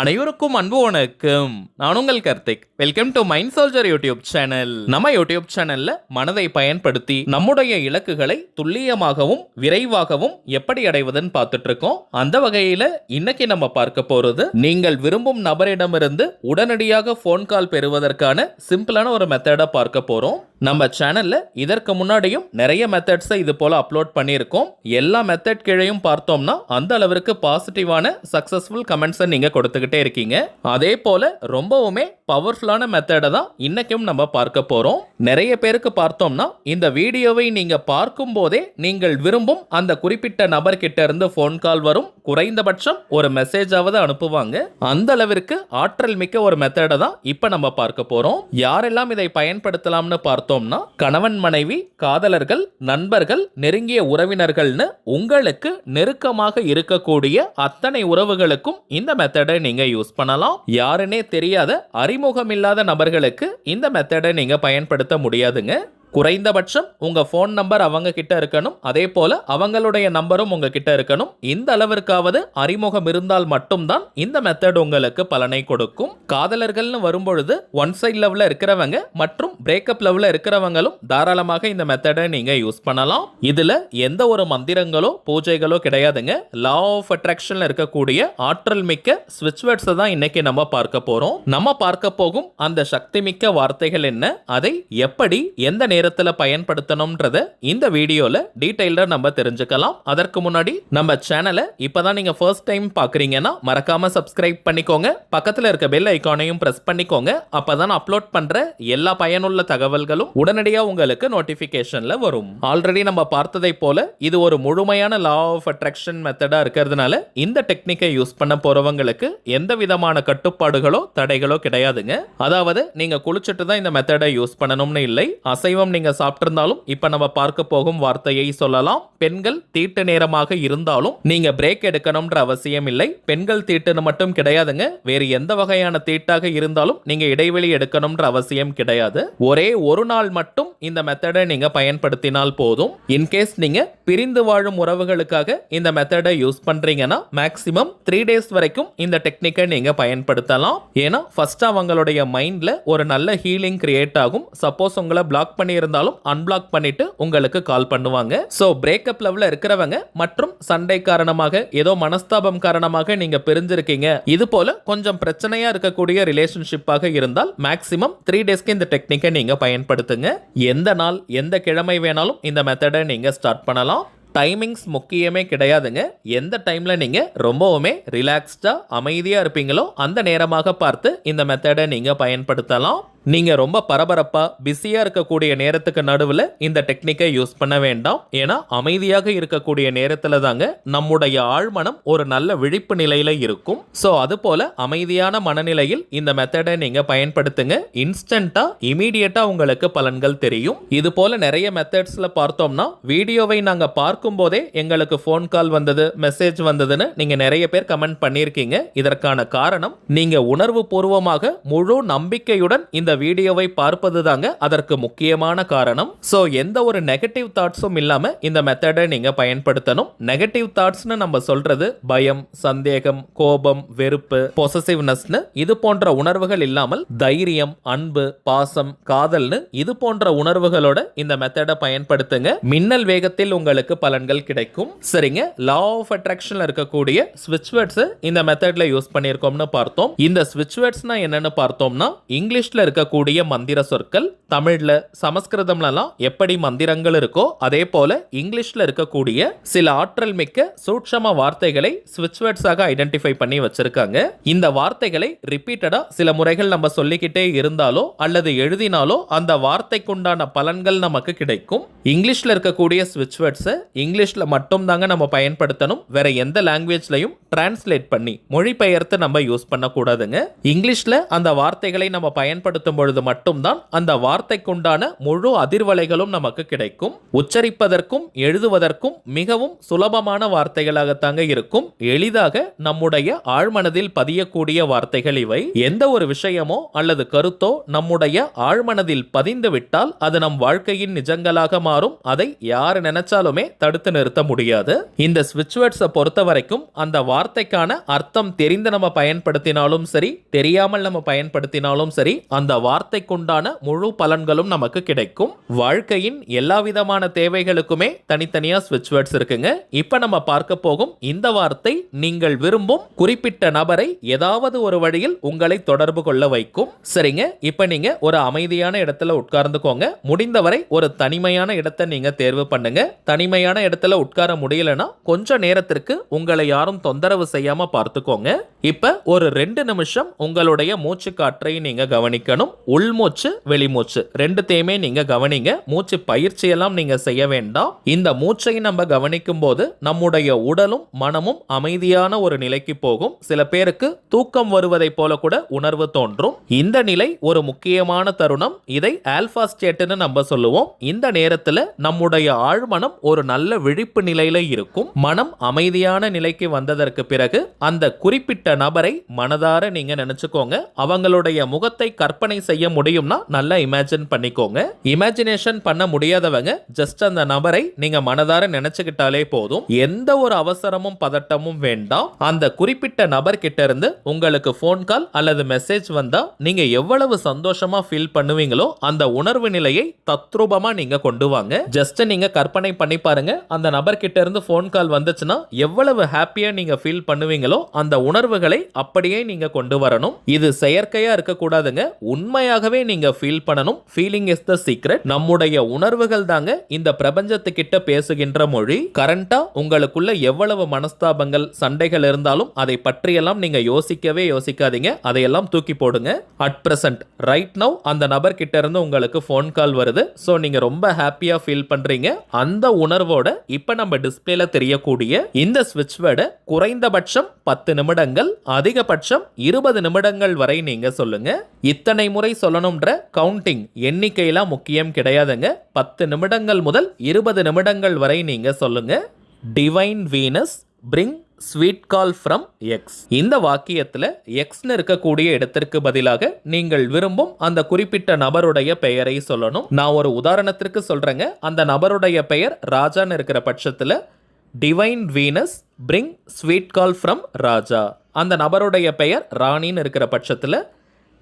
அனைவருக்கும் அன்பு வணக்கம். நான் உங்கள் Karthik. Welcome to mind soldier YouTube channel. நம்ம யூடியூப் சேனல்ல மனதை பயன்படுத்தி நம்முடைய இலக்குகளை துல்லியமாகவும் விரைவாகவும் எப்படி அடைவதுன்னு பார்த்துட்டு இருக்கோம். அந்த வகையில இன்னைக்கு நம்ம பார்க்க போறது, நீங்கள் விரும்பும் நபரிடமிருந்து உடனடியாக போன் கால் பெறுவதற்கான சிம்பிளான ஒரு மெத்தடை பார்க்க போறோம். நம்ம சேனல்ல இதற்கு முன்னாடியும் நிறைய மெத்தட்ஸை இது போல அப்லோட் பண்ணியிருக்கோம். எல்லா மெத்தட் கீழையும் பார்த்தோம்னா அந்த அளவிற்கு பாசிட்டிவான சக்சஸ்ஃபுல் கமெண்ட்ஸை நீங்க கொடுத்துக்கிட்டே இருக்கீங்க. அதே போல ரொம்பவுமே பவர்ஃபுல்லான மெத்தடை தான் இன்னைக்கும் நம்ம பார்க்க போறோம். நிறைய பேருக்கு பார்த்தோம்னா இந்த வீடியோவை நீங்க பார்க்கும் போதே நீங்கள் விரும்பும் அந்த குறிப்பிட்ட நபர்கிட்ட இருந்து போன் கால் வரும். குறைந்தபட்சம் ஒரு மெசேஜாவது அனுப்புவாங்க. அந்த அளவிற்கு ஆற்றல் மிக்க ஒரு மெத்தடை தான் இப்ப நம்ம பார்க்க போறோம். யாரெல்லாம் இதை பயன்படுத்தலாம்னு பார்த்தோம்னா, கணவன் மனைவி, காதலர்கள், நண்பர்கள், நெருங்கிய உறவினர்கள்னு உங்களுக்கு நெருக்கமாக இருக்கக்கூடிய அத்தனை உறவுகளுக்கும் இந்த மெத்தடை நீங்க யூஸ் பண்ணலாம். யாருன்னே தெரியாத அறிமுகம் இல்லாத நபர்களுக்கு இந்த மெத்தடை நீங்க பயன்படுத்த முடியாதுங்க. குறைந்தபட்சம் உங்க போன் நம்பர் அவங்க கிட்ட இருக்கணும். அதே போல அவங்களுடைய நம்பரும் உங்ககிட்ட இருக்கணும். இந்த அளவிற்காவது அறிமுகம் இருந்தால் மட்டும்தான் இந்த மெத்தட் உங்களுக்கு பலனை கொடுக்கும். காதலர்கள்னு வரும்பொழுது ஒன் சைட் லெவல்ல இருக்கிறவங்க மற்றும் பிரேக்கப் லெவல்ல இருக்கிறவங்களும் தாராளமாக இந்த மெத்தடை நீங்க யூஸ் பண்ணலாம். இதுல எந்த ஒரு மந்திரங்களோ பூஜைகளோ கிடையாதுங்க. லா ஆஃப் அட்ராக்ஷன்ல இருக்கக்கூடிய ஆற்றல் மிக்க ஸ்விட்ச் வேர்ட்ஸ் தான் இன்னைக்கு நம்ம பார்க்க போறோம். நம்ம பார்க்க போகும் அந்த சக்தி மிக்க வார்த்தைகள் என்ன, அதை எப்படி எந்த நேரத்துல பயன்படுத்தணும்ன்றத இந்த வீடியோல டீடைலா நம்ம தெரிஞ்சுக்கலாம். அதற்கு முன்னாடி நம்ம சேனலை இப்பதான் நீங்க ஃபர்ஸ்ட் டைம் பாக்குறீங்கன்னா மறக்காம சப்ஸ்கிரைப் பண்ணிக்கோங்க. பக்கத்துல இருக்க பெல் ஐகானையும் பிரஸ் பண்ணிக்கோங்க. அப்பதான் அப்லோட் பண்ற எல்லா பயனுள்ள தகவல்களும் உடனடியா உங்களுக்கு நோட்டிபிகேஷன்ல வரும். ஆல்ரெடி நம்ம பார்த்ததை போல இது ஒரு முழுமையான லா ஆஃப் அட்ராக்ஷன் மெத்தடா இருக்கிறதுனால இந்த டெக்னிக்கை யூஸ் பண்ண போறவங்களுக்கு எந்த விதமான கட்டுப்பாடுகளோ தடைகளோ கிடையாதுங்க. அதாவது நீங்க குளிச்சுட்டு தான் இந்த மெத்தடை யூஸ் பண்ணணும்னு இல்லை. அசைவம் நீங்க சாப்பிட்டிருந்தாலும் இப்ப நம்ம பார்க்க போகும் வார்த்தையை சொல்லலாம். பெண்கள் தீட்டு நேரமாக இருந்தாலும் நீங்க பிரேக் எடுக்கணும்ன்ற அவசியம் இல்லை. பெண்கள் தீட்டுன்னு மட்டும் கிடையாதுங்க. வேறு எந்த வகையான தீட்டாக இருந்தாலும் நீங்க இடைவெளி எடுக்கணும்ன்ற அவசியம் கிடையாது. ஒரே ஒரு நாள் மட்டும் இந்த மெத்தடை நீங்க பயன்படுத்தினால் போதும். இன்கேஸ் நீங்க பிரிந்து வாழும் உறவுகளுக்காக இந்த மெத்தடை யூஸ் பண்றீங்கன்னா மேக்ஸிமம் 3 days வரைக்கும் இந்த டெக்னிக்கை நீங்க பயன்படுத்தலாம். ஏன்னா ஃபர்ஸ்ட் அவங்களுடைய மைண்ட்ல ஒரு நல்ல ஹீலிங் கிரியேட் ஆகும். சப்போஸ் உங்களை பிளாக் பண்ணி இருந்தாலும் அன்பிளாக் பண்ணிட்டு உங்களுக்கு கால் பண்ணுவாங்க. சோ பிரேக்கப் லெவல்ல இருக்கிறவங்க மற்றும் சண்டை காரணமாக ஏதோ மனஸ்தாபம் காரணமாக நீங்க பிரிஞ்சிருக்கீங்க, இது போல கொஞ்சம் பிரச்சனையா இருக்கக்கூடிய ரிலேஷன்ஷிப்பாக இருந்தால் மேக்ஸிமம் 3 daysக்கு இந்த டெக்னிக்கை நீங்க பயன்படுத்துங்க. எந்த நாள் எந்த கிழமை வேணாலும் இந்த மெத்தடை நீங்க ஸ்டார்ட் பண்ணலாம். டைமிங்ஸ் முக்கியமே கிடையாதுங்க. எந்த டைம்ல நீங்க ரொம்பவுமே ரிலாக்ஸ்டா அமைதியா இருப்பீங்களோ அந்த நேரமாக பார்த்து இந்த மெத்தடை நீங்க பயன்படுத்தலாம். நீங்க ரொம்ப பரபரப்பா பிஸியா இருக்கக்கூடிய நேரத்துக்கு நடுவில் இந்த டெக்னிக்கை யூஸ் பண்ண வேண்டாம். ஏன்னா அமைதியாக இருக்கக்கூடிய நேரத்துல தாங்க நம்முடைய ஆழ்மனம் ஒரு நல்ல விழிப்பு நிலையில இருக்கும். சோ அது போல அமைதியான மனநிலையில் இந்த மெத்தடை நீங்க பயன்படுத்துங்க. இன்ஸ்டன்டா இமீடியட்டா உங்களுக்கு பலன்கள் தெரியும். இது போல நிறைய மெத்தட்ஸ்ல பார்த்தோம்னா வீடியோவை நாங்க பார்க்கும் போதே எங்களுக்கு போன் கால் வந்தது, மெசேஜ் வந்ததுன்னு நீங்க நிறைய பேர் கமெண்ட் பண்ணிருக்கீங்க. இதற்கான காரணம் நீங்க உணர்வு பூர்வமாக முழு நம்பிக்கையுடன் இந்த வீடியோவை பார்ப்பது தாங்க அதற்கு முக்கியமான காரணம். சோ எந்த ஒரு நெகட்டிவ் தாட்ஸும் இல்லாம இந்த மெத்தடை நீங்க பயன்படுத்தணும். நெகட்டிவ் தாட்ஸ்னு நம்ம சொல்றது பயம், சந்தேகம், கோபம், வெறுப்பு, பொசசிவ்னஸ்னு இது போன்ற உணர்வுகள் இல்லாமல் தைரியம், அன்பு, பாசம், காதல்னு இது போன்ற உணர்வுகளோட இந்த மெத்தடை பயன்படுத்துங்க. மின்னல் வேகத்தில் உங்களுக்கு பலன்கள் கிடைக்கும். சரிங்க, லா ஆஃப் அட்ராக்ஷன்ல இருக்கக்கூடிய ஸ்விட்ச் வேர்ட்ஸ் இந்த மெத்தட்ல யூஸ் பண்ணியிருக்கோம்னு பார்த்தோம். இந்த ஸ்விட்ச் வேர்ட்ஸ்னா என்னன்னு பார்த்தோம்னா, இங்கிலீஷ்ல இருக்க கூடிய மந்திர சொற்கள் தமிழ்ல சமஸ்கிருதம்லாம் எப்படி மந்திரங்கள் இருக்கோ அதே போல இங்கிலீஷ்ல இருக்கக்கூடிய சில ஆற்றல் மிக்க சூட்சம வார்த்தைகளை ஸ்விட்ச் வேர்ட்ஸாக ஐடென்டிஃபை பண்ணி வச்சிருக்காங்க. இந்த வார்த்தைகளை ரிப்பீட்டடா சில முறைகள் நம்ம சொல்லிக்கிட்டே இருந்தாலோ அல்லது எழுதினாலோ அந்த வார்த்தைக்குண்டான பலன்கள் நமக்கு கிடைக்கும். இங்கிலீஷ்ல இருக்கக்கூடிய ஸ்விட்ச் வேர்ட்ஸ் இங்கிலீஷ்ல மட்டும் தாங்க நம்ம பயன்படுத்தணும். வேற எந்த லாங்குவேஜ்லயும் டிரான்ஸ்லேட் பண்ணி மொழிபெயர்த்து நம்ம யூஸ் பண்ண கூடாதுங்க. இங்கிலீஷ்ல அந்த வார்த்தைகளை நம்ம பயன்படுத்தும் பயன்படுத்தும் பொழுது மட்டும்தான் அந்த வார்த்தைக்குண்டான முழு அதிர்வலைகளும் நமக்கு கிடைக்கும். உச்சரிப்பதற்கும் எழுதுவதற்கும் மிகவும் சுலபமான வார்த்தைகளாகத்தாங்க இருக்கும். எளிதாக நம்முடைய ஆழ்மனதில் பதியக்கூடிய வார்த்தைகள் இவை. எந்த ஒரு விஷயமோ அல்லது கருத்தோ நம்முடைய ஆழ்மனதில் பதிந்து விட்டால் அது நம் வாழ்க்கையின் நிஜங்களாக மாறும். அதை யார் நினைச்சாலுமே தடுத்து நிறுத்த முடியாது. இந்த ஸ்விட்ச் வேர்ட்ஸை பொறுத்த வரைக்கும் அந்த வார்த்தைக்கான அர்த்தம் தெரிந்து நம்ம பயன்படுத்தினாலும் சரி, தெரியாமல் நம்ம பயன்படுத்தினாலும் சரி, அந்த வார்த்தைக்குண்டான முழு பலன்களும் நமக்கு கிடைக்கும். வாழ்க்கையின் எல்லா விதமான தேவைகளுக்குமே தனித்தனியா ஸ்விட்ச் வேர்ட்ஸ் இருக்குங்க. இப்ப நம்ம பார்க்க போகும் இந்த வார்த்தை நீங்கள் விரும்பும் குறிப்பிட்ட நபரை ஏதாவது ஒரு வழியில் உங்களை தொடர்பு கொள்ள வைக்கும். சரிங்க, இப்ப நீங்க ஒரு அமைதியான இடத்துல உட்கார்ந்துக்கோங்க. முடிந்தவரை ஒரு தனிமையான இடத்தை நீங்க தேர்வு பண்ணுங்க. தனிமையான இடத்துல உட்கார முடியலனா கொஞ்ச நேரத்திற்கு உங்களை யாரும் தொந்தரவு செய்யாம பார்த்துக்கோங்க. இப்ப ஒரு 2 நிமிஷம் உங்களுடைய மூச்சு காற்றை நீங்க கவனிக்கணும். உள்மூச்சு வெளிமூச்சு ரெண்டுத்தையுமே நீங்க கவனிங்க. மூச்சு பயிற்சி எல்லாம் நீங்க செய்ய வேண்டாம். இந்த மூச்சை நம்ம கவனிக்கும் போது நம்முடைய உடலும் மனமும் அமைதியான ஒரு நிலைக்கு போகும். சில பேருக்கு தூக்கம் வருவதை போல கூட உணர்வு தோன்றும். இந்த நிலை ஒரு முக்கியமான தருணம். இதை ஆல்பா ஸ்டேட்னு நம்ம சொல்லுவோம். இந்த நேரத்துல நம்முடைய ஆழ்மனம் ஒரு நல்ல விழிப்பு நிலையில இருக்கும். மனம் அமைதியான நிலைக்கு வந்ததற்கு பிறகு அந்த குறிப்பிட்ட நபரை மனதார நீங்க நினைச்சுக்கோங்க. அவங்களுடைய முகத்தை கற்பனை செய்ய முடியும்னா நல்லா இமேஜின் பண்ணிக்கோங்க. இமேஜினேஷன் பண்ண முடியாதவங்க ஜஸ்ட் அந்த நபரை நீங்க மனதார நினைச்சுக்கிட்டாலே போதும். எந்த ஒரு அவசரமும் பதட்டமும் வேண்டாம். அந்த குறிப்பிட்ட நபர் கிட்ட இருந்து உங்களுக்கு போன் கால் அல்லது மெசேஜ் வந்தா நீங்க எவ்வளவு சந்தோஷமா ஃபீல் பண்ணுவீங்களோ அந்த உணர்வு நிலையை தத்ரூபமா நீங்க கொண்டு வாங்க. ஜஸ்ட் நீங்க கற்பனை பண்ணி பாருங்க. அந்த நபர் கிட்ட இருந்து போன் கால் வந்துச்சுன்னா எவ்வளவு ஹாப்பியா நீங்க ஃபீல் பண்ணுவீங்களோ அந்த உணர்வுகளை அப்படியே நீங்க கொண்டு வரணும். இது செயற்கையா இருக்க கூடாதுங்க. உண்மையாகவே நீங்க ஃபீல் பண்ணணும். Feeling is the secret. நம்முடைய உணர்வுகள் தாங்க இந்த பிரபஞ்சத்துக்கிட்ட பேசுகின்ற மொழி. கரண்டா உங்களுக்குள்ள எவ்வளவு மனஸ்தாபங்கள் சண்டைகள் இருந்தாலும் அதை பற்றியெல்லாம் நீங்க யோசிக்கவே யோசிக்காதீங்க. அதையெல்லாம் தூக்கி போடுங்க. அட் பிரசன்ட் ரைட் நவ் அந்த நபர் கிட்ட இருந்து உங்களுக்கு போன் கால் வருது. சோ நீங்க ரொம்ப ஹாப்பியா ஃபீல் பண்றீங்க. அந்த உணர்வோட இப்ப நம்ம டிஸ்பிளேல தெரியக்கூடிய இந்த ஸ்விட்ச் வேர்டை குறைந்தபட்சம் 10 நிமிடங்கள் அதிகபட்சம் 20 நிமிடங்கள் வரை நீங்க சொல்லுங்க. இத்தனை முறை சொல்லணும்ன்ற கவுண்டிங் எண்ணிக்கையெல்லாம் முக்கியம் கிடையாதுங்க. 10 நிமிடங்கள் முதல் 20 நிமிடங்கள் வரை நீங்க சொல்லுங்க. Divine Venus bring sweet call from X. இந்த வாக்கியத்தில் எக்ஸ்னு இருக்கக்கூடிய இடத்திற்கு பதிலாக நீங்கள் விரும்பும் அந்த குறிப்பிட்ட நபருடைய பெயரை சொல்லணும். நான் ஒரு உதாரணத்திற்கு சொல்றேங்க. அந்த நபருடைய பெயர் ராஜான்னு இருக்கிற பட்சத்தில் divine Venus bring sweet call from Raja. அந்த நபருடைய பெயர் ராணின்னு இருக்கிற பட்சத்தில்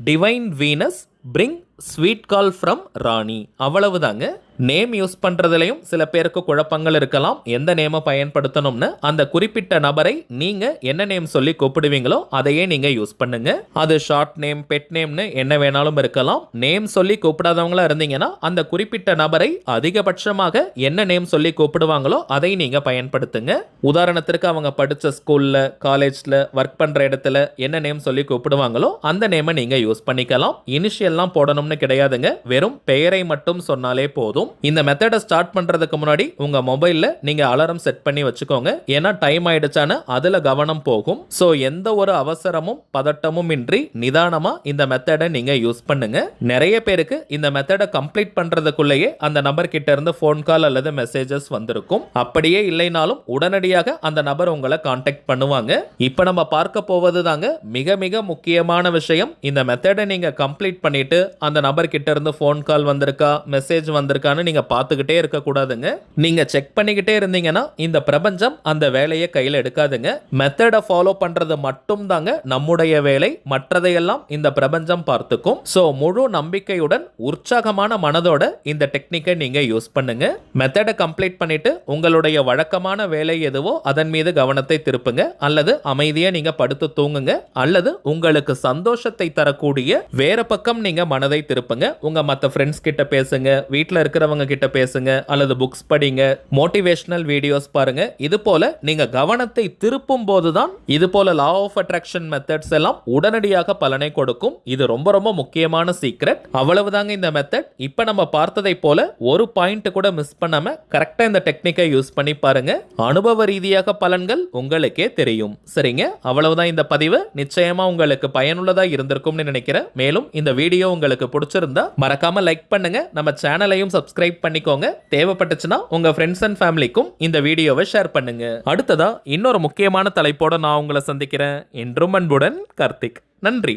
divine Venus bring sweet call from Rani. அவ்வளவுதாங்க. நேம் யூஸ் பண்றதுலையும் சில பேருக்கு குழப்பங்கள் இருக்கலாம். எந்த நேமை பயன்படுத்தணும்னு அந்த குறிப்பிட்ட நபரை நீங்க என்ன நேம் சொல்லி கூப்பிடுவீங்களோ அதையே நீங்க யூஸ் பண்ணுங்க. அது ஷார்ட் நேம், பெட் நேம்னு என்ன வேணாலும் இருக்கலாம். நேம் சொல்லி கூப்பிடாதவங்களா இருந்தீங்கன்னா அந்த குறிப்பிட்ட நபரை அதிகபட்சமாக என்ன நேம் சொல்லி கூப்பிடுவாங்களோ அதை நீங்க பயன்படுத்துங்க. உதாரணத்திற்கு அவங்க படிச்ச ஸ்கூல்ல, காலேஜ்ல, ஒர்க் பண்ற இடத்துல என்ன நேம் சொல்லி கூப்பிடுவாங்களோ அந்த நேமை நீங்க யூஸ் பண்ணிக்கலாம். இனிஷியல்லாம் போடணும்னு கிடையாதுங்க. வெறும் பெயரை மட்டும் சொன்னாலே போதும். இந்த மெத்தடை ஸ்டார்ட் பண்றதுக்கு முன்னாடி உங்க மொபைல்ல நீங்க அலாரம் செட் பண்ணி வச்சுக்கோங்க. ஏன்னா டைம் ஆயிடுச்சான்னு அதுல கவனம் போகும். சோ எந்த ஒரு அவசரமும் பதட்டமும் இன்றி நிதானமா இந்த மெத்தடை நீங்க யூஸ் பண்ணுங்க. நிறைய பேருக்கு இந்த மெத்தடை கம்ப்ளீட் பண்றதுக்குள்ளேயே அந்த நபர் கிட்ட இருந்து போன் கால் அல்லது மெசேஜஸ் வந்திருக்கும். அப்படியே இல்லைனாலும் உடனடியாக அந்த நபர் உங்களை கான்டாக்ட் பண்ணுவாங்க. இப்ப நம்ம பார்க்க போவது தாங்க மிக மிக முக்கியமான விஷயம். இந்த மெத்தடை நீங்க கம்ப்ளீட் பண்ணிட்டு அந்த நபர் கிட்ட இருந்து போன் கால் வந்திருக்கா, மெசேஜ் வந்திருக்கான்னு நீங்க பார்த்துக்கிட்டே இருக்க கூடாதுங்க. நீங்க செக் பண்ணிக்கிட்டே இருந்தீங்கன்னா இந்த பிரபஞ்சம் அந்த வேலையை கையில் எடுக்காதுங்க. மெத்தடை ஃபாலோ பண்றது மட்டும் தாங்க நம்முடைய வேலை. மற்றதையெல்லாம் இந்த பிரபஞ்சம் பார்த்துக்கும். சோ முழு நம்பிக்கையுடன் உற்சாகமான மனதோட இந்த டெக்னிக்கை நீங்க யூஸ் பண்ணுங்க. மெத்தடை கம்ப்ளீட் பண்ணிட்டு உங்களுடைய வழக்கமான வேலை எதுவோ அதன் மீது கவனத்தை திருப்புங்க. அல்லது அமைதியா நீங்க படுத்து தூங்குங்க. அல்லது உங்களுக்கு சந்தோஷத்தை தரக்கூடிய வேற பக்கம் நீங்க மனதை திருப்புங்க. உங்க மற்ற ஃப்ரெண்ட்ஸ் கிட்ட பேசுங்க. வீட்டில் இருக்கிற தெரிஞ்சவங்க கிட்ட பேசுங்க, அல்லது புக்ஸ் படிங்க, மோட்டிவேஷனல் வீடியோஸ் பாருங்க. இது போல நீங்க கவனத்தை திருப்பும் போதுதான் இது போல லா ஆஃப் அட்ராக்ஷன் மெத்தட்ஸ் எல்லாம் உடனடியாக பலனை கொடுக்கும். இது ரொம்ப ரொம்ப முக்கியமான சீக்ரெட். அவ்வளவுதாங்க இந்த மெத்தட். இப்ப நம்ம பார்த்ததை போல ஒரு பாயிண்ட் கூட மிஸ் பண்ணாம கரெக்டா இந்த டெக்னிக்கை யூஸ் பண்ணி பாருங்க. அனுபவ ரீதியாக பலன்கள் உங்களுக்கே தெரியும். சரிங்க, அவ்வளவுதான் இந்த பதிவு. நிச்சயமா உங்களுக்கு பயனுள்ளதா இருந்திருக்கும்னு நினைக்கிறேன். மேலும் இந்த வீடியோ உங்களுக்கு பிடிச்சிருந்தா மறக்காம லைக் பண்ணுங்க. நம்ம சேனலையும் சப்ஸ்கிரைப் பண்ணிக்கோங்க. தேவைப்பட்டுச்சுன்னா உங்க ஃப்ரெண்ட்ஸ் அண்ட் ஃபேமிலிக்கும் இந்த வீடியோவை ஷேர் பண்ணுங்க. அடுத்ததா இன்னொரு முக்கியமான தலைப்போட நான் உங்களை சந்திக்கிறேன். என்றும் அன்புடன் கார்த்திக். நன்றி.